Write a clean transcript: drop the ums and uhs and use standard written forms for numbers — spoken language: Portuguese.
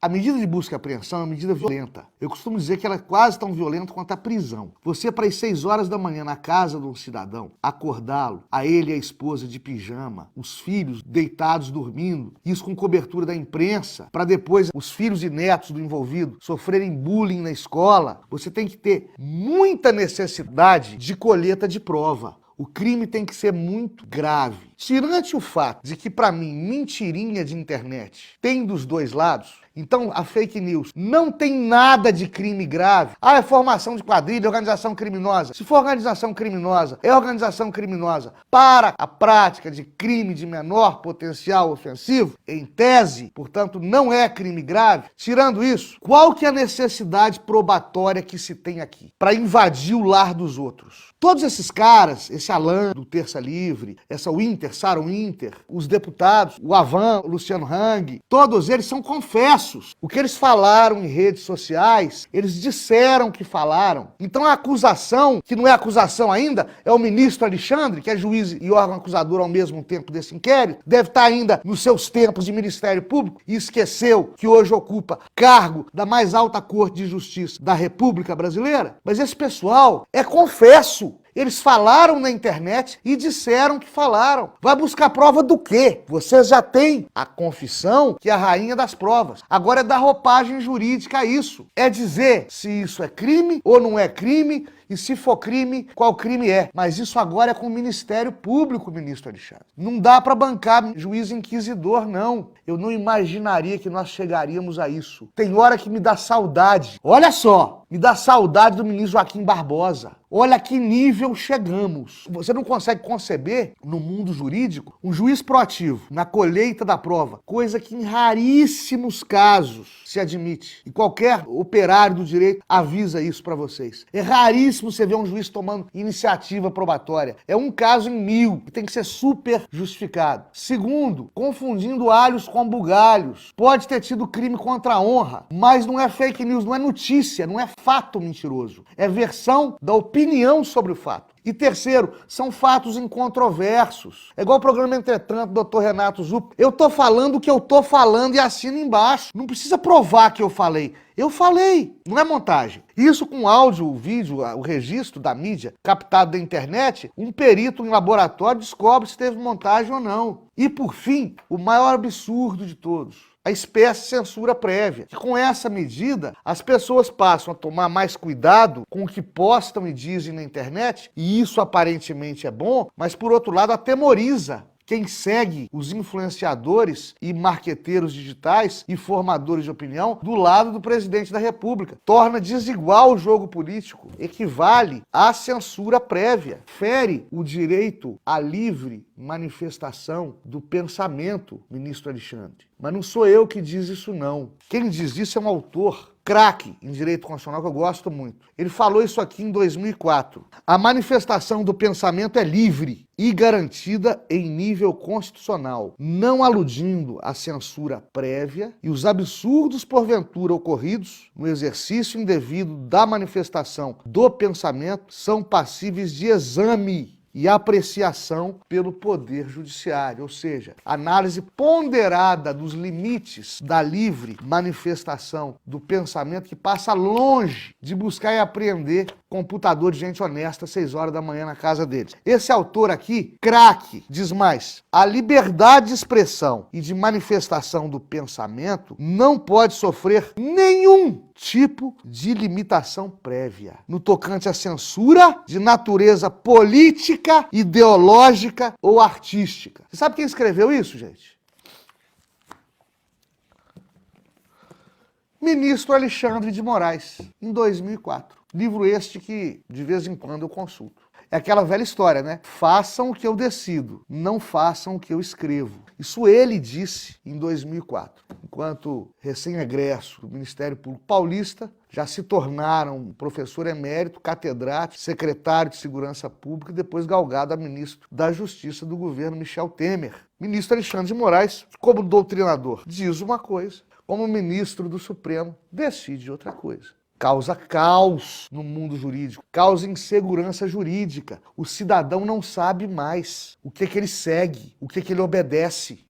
A medida de busca e apreensão é uma medida violenta. Eu costumo dizer que ela é quase tão violenta quanto a prisão. Você, para ir 6 horas da manhã na casa de um cidadão, acordá-lo, a ele e a esposa de pijama, os filhos deitados dormindo, isso com cobertura da imprensa, para depois os filhos e netos do envolvido sofrerem bullying na escola, você tem que ter muita necessidade de colheita de prova. O crime tem que ser muito grave. Tirante o fato de que, para mim, mentirinha de internet tem dos dois lados, então a fake news não tem nada de crime grave. Ah, é formação de quadrilha, organização criminosa. Se for organização criminosa, é organização criminosa para a prática de crime de menor potencial ofensivo, em tese, portanto, não é crime grave. Tirando isso, qual que é a necessidade probatória que se tem aqui para invadir o lar dos outros? Todos esses caras, esse Alan do Terça Livre, essa Winter, Sarah Winter, os deputados, o Avan, o Luciano Hang, todos eles são confessos. O que eles falaram em redes sociais, eles disseram que falaram. Então a acusação, que não é acusação ainda, é o ministro Alexandre, que é juiz e órgão acusador ao mesmo tempo desse inquérito, deve estar ainda nos seus tempos de Ministério Público e esqueceu que hoje ocupa cargo da mais alta Corte de Justiça da República Brasileira. Mas esse pessoal é confesso. Eles falaram na internet e disseram que falaram. Vai buscar prova do quê? Vocês já têm a confissão, que é a rainha das provas. Agora é dar roupagem jurídica a isso. É dizer se isso é crime ou não é crime, e se for crime, qual crime é. Mas isso agora é com o Ministério Público, ministro Alexandre. Não dá para bancar juiz inquisidor, não. Eu não imaginaria que nós chegaríamos a isso. Tem hora que me dá saudade. Olha só, me dá saudade do ministro Joaquim Barbosa. Olha que nível chegamos. Você não consegue conceber, no mundo jurídico, um juiz proativo na colheita da prova, coisa que em raríssimos casos se admite. E qualquer operário do direito avisa isso para vocês. É raríssimo você ver um juiz tomando iniciativa probatória. É um caso em 1000, que tem que ser super justificado. Segundo, confundindo alhos com bugalhos. Pode ter tido crime contra a honra, mas não é fake news, não é notícia, não é fato mentiroso. É versão da opinião sobre o fato. E terceiro, são fatos incontroversos. É igual o programa Entretanto, do Dr. Renato Zup. Eu tô falando o que eu tô falando e assino embaixo. Não precisa provar que eu falei. Eu falei, não é montagem. Isso com áudio, o vídeo, o registro da mídia captado da internet, um perito em laboratório descobre se teve montagem ou não. E por fim, o maior absurdo de todos. A espécie de censura prévia. Que com essa medida, as pessoas passam a tomar mais cuidado com o que postam e dizem na internet, e isso aparentemente é bom, mas por outro lado atemoriza quem segue os influenciadores e marqueteiros digitais e formadores de opinião do lado do presidente da República. Torna desigual o jogo político, equivale à censura prévia, fere o direito à livre manifestação do pensamento, ministro Alexandre. Mas não sou eu que diz isso, não. Quem diz isso é um autor craque em direito constitucional que eu gosto muito. Ele falou isso aqui em 2004. A manifestação do pensamento é livre e garantida em nível constitucional, não aludindo à censura prévia e os absurdos porventura ocorridos no exercício indevido da manifestação do pensamento são passíveis de exame e apreciação pelo Poder Judiciário, ou seja, análise ponderada dos limites da livre manifestação do pensamento que passa longe de buscar e apreender computador de gente honesta às 6 horas da manhã na casa deles. Esse autor aqui, craque, diz mais: a liberdade de expressão e de manifestação do pensamento não pode sofrer nenhum tipo de limitação prévia no tocante à censura de natureza política, ideológica ou artística. Você sabe quem escreveu isso, gente? Ministro Alexandre de Moraes, em 2004. Livro este que, de vez em quando, eu consulto. É aquela velha história, né? Façam o que eu decido, não façam o que eu escrevo. Isso ele disse em 2004. Enquanto recém-egresso do Ministério Público Paulista, já se tornaram professor emérito, catedrático, secretário de Segurança Pública e depois galgado a ministro da Justiça do governo Michel Temer. Ministro Alexandre de Moraes, como doutrinador, diz uma coisa, como ministro do Supremo, decide outra coisa. Causa caos no mundo jurídico, causa insegurança jurídica. O cidadão não sabe mais o que ele segue, o que ele obedece.